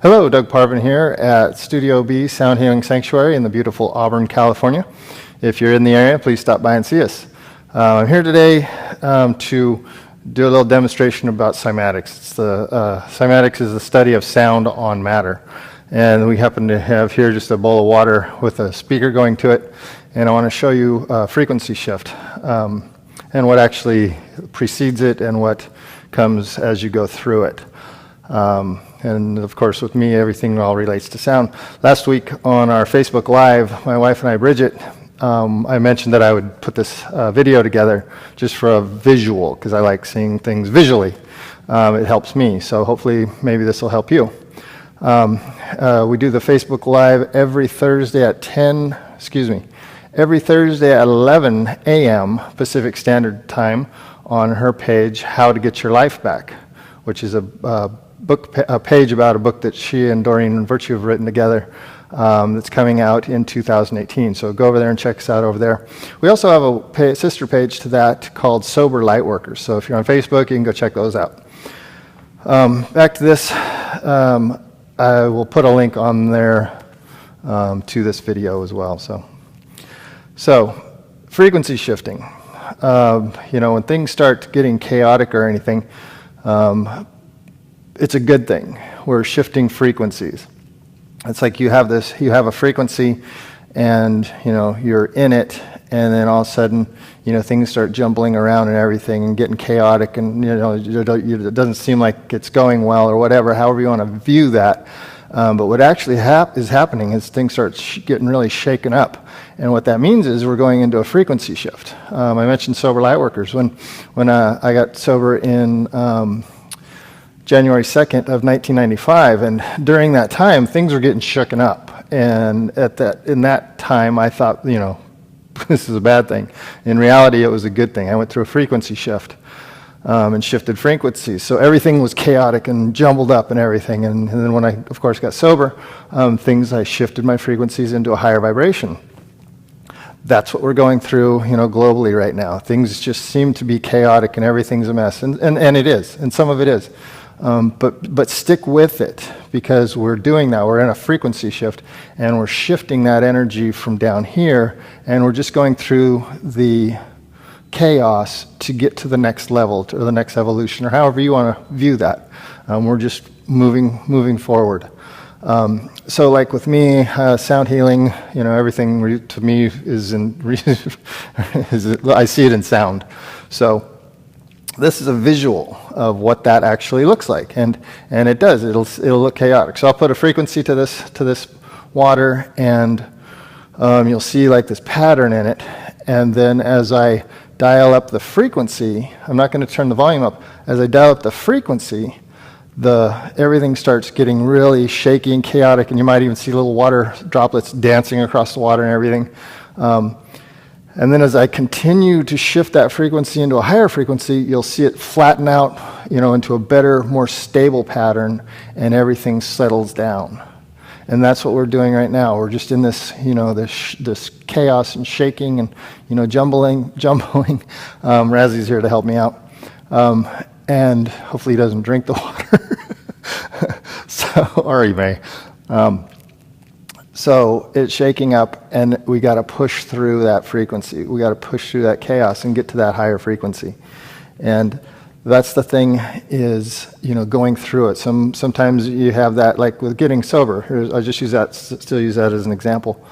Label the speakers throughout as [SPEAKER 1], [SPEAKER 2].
[SPEAKER 1] Hello, Doug Parvin here at Studio B Sound Healing Sanctuary in the beautiful Auburn, California. If you're in the area, please stop by and see us. I'm here today to do a little demonstration about cymatics. Cymatics is the study of sound on matter. And we happen to have here just a bowl of water with a speaker going to it. And I want to show you a frequency shift and what actually precedes it and what comes as you go through it. And of course, with me, everything all relates to sound. Last week on our Facebook Live, my wife and I, Bridget, I mentioned that I would put this video together just for a visual, because I like seeing things visually. It helps me, so hopefully maybe this will help you. We do the Facebook Live every Thursday at every Thursday at 11 a.m. Pacific Standard Time on her page, How to Get Your Life Back, which is a page about a book that she and Doreen Virtue have written together that's coming out in 2018. So go over there and check us out over there. We also have a sister page to that called Sober Lightworkers. So if you're on Facebook, you can go check those out. Back to this, I will put a link on there to this video as well. So frequency shifting. When things start getting chaotic or anything, it's a good thing. We're shifting frequencies. It's like you have a frequency and, you're in it, and then all of a sudden, things start jumbling around and everything and getting chaotic, and, it doesn't seem like it's going well or whatever, however you want to view that. But what actually is happening is things start getting really shaken up. And what that means is we're going into a frequency shift. I mentioned Sober Lightworkers. When I got sober in January 2nd of 1995, and during that time, things were getting shooken up. And in that time, I thought, this is a bad thing. In reality, it was a good thing. I went through a frequency shift and shifted frequencies. So everything was chaotic and jumbled up and everything. And then when I, of course, got sober, I shifted my frequencies into a higher vibration. That's what we're going through, globally right now. Things just seem to be chaotic and everything's a mess. And it is, and some of it is. But stick with it, because we're doing that. We're in a frequency shift, and we're shifting that energy from down here, and we're just going through the chaos to get to the next level, to the next evolution, or however you want to view that. We're just moving forward. So like with me, sound healing, everything to me is I see it in sound. So this is a visual of what that actually looks like, and it does. It'll look chaotic. So I'll put a frequency to this water, and you'll see like this pattern in it. And then as I dial up the frequency, I'm not going to turn the volume up. As I dial up the frequency, everything starts getting really shaky and chaotic, and you might even see little water droplets dancing across the water and everything. And then as I continue to shift that frequency into a higher frequency, you'll see it flatten out, into a better, more stable pattern, and everything settles down. And that's what we're doing right now. We're just in this, this chaos and shaking and, jumbling. Razzy's here to help me out. And hopefully he doesn't drink the water. Or he may. So it's shaking up, and we got to push through that frequency. We got to push through that chaos and get to that higher frequency. And that's the thing is, going through it. Sometimes you have that, like with getting sober. I just use that as an example.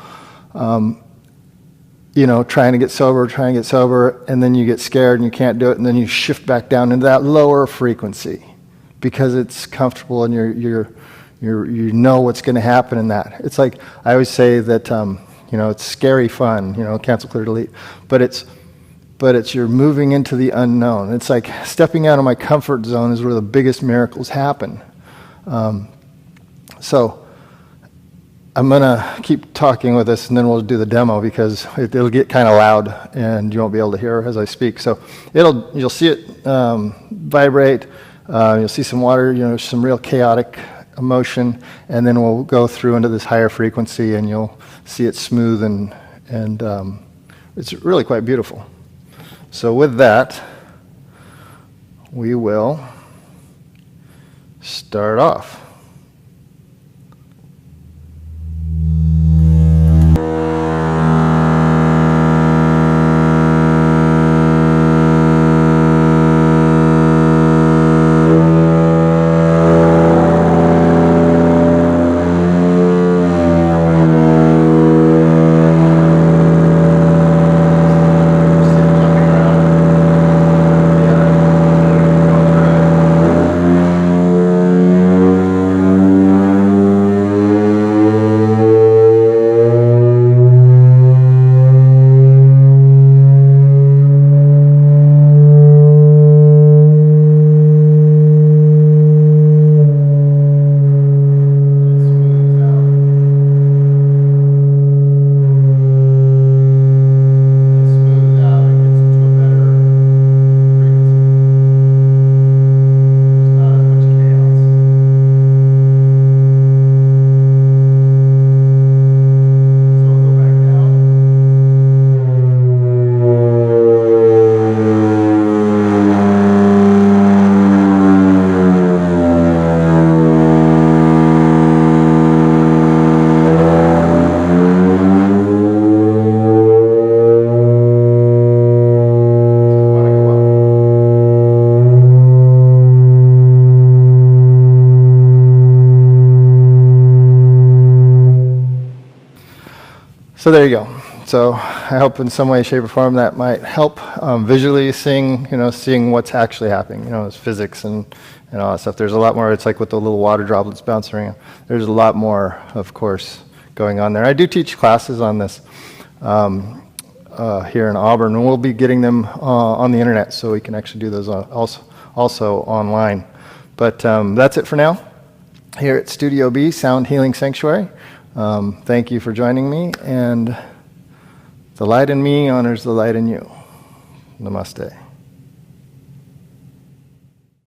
[SPEAKER 1] Trying to get sober, and then you get scared and you can't do it, and then you shift back down into that lower frequency because it's comfortable and you know what's going to happen in that. It's like I always say that it's scary fun, cancel, clear, delete, but it's you're moving into the unknown. It's like stepping out of my comfort zone is where the biggest miracles happen. So I'm going to keep talking with this, and then we'll do the demo, because it'll get kind of loud and you won't be able to hear as I speak. So you'll see it vibrate. You'll see some water, some real chaotic emotion, and then we'll go through into this higher frequency, and you'll see it smooth, and it's really quite beautiful. So with that, we will start off. So there you go. So I hope in some way, shape, or form that might help visually seeing what's actually happening. It's physics and all that stuff. There's a lot more. It's like with the little water droplets bouncing around. There's a lot more, of course, going on there. I do teach classes on this here in Auburn, and we'll be getting them on the internet, so we can actually do those also online. But that's it for now. Here at Studio B, Sound Healing Sanctuary. Thank you for joining me, and the light in me honors the light in you. Namaste.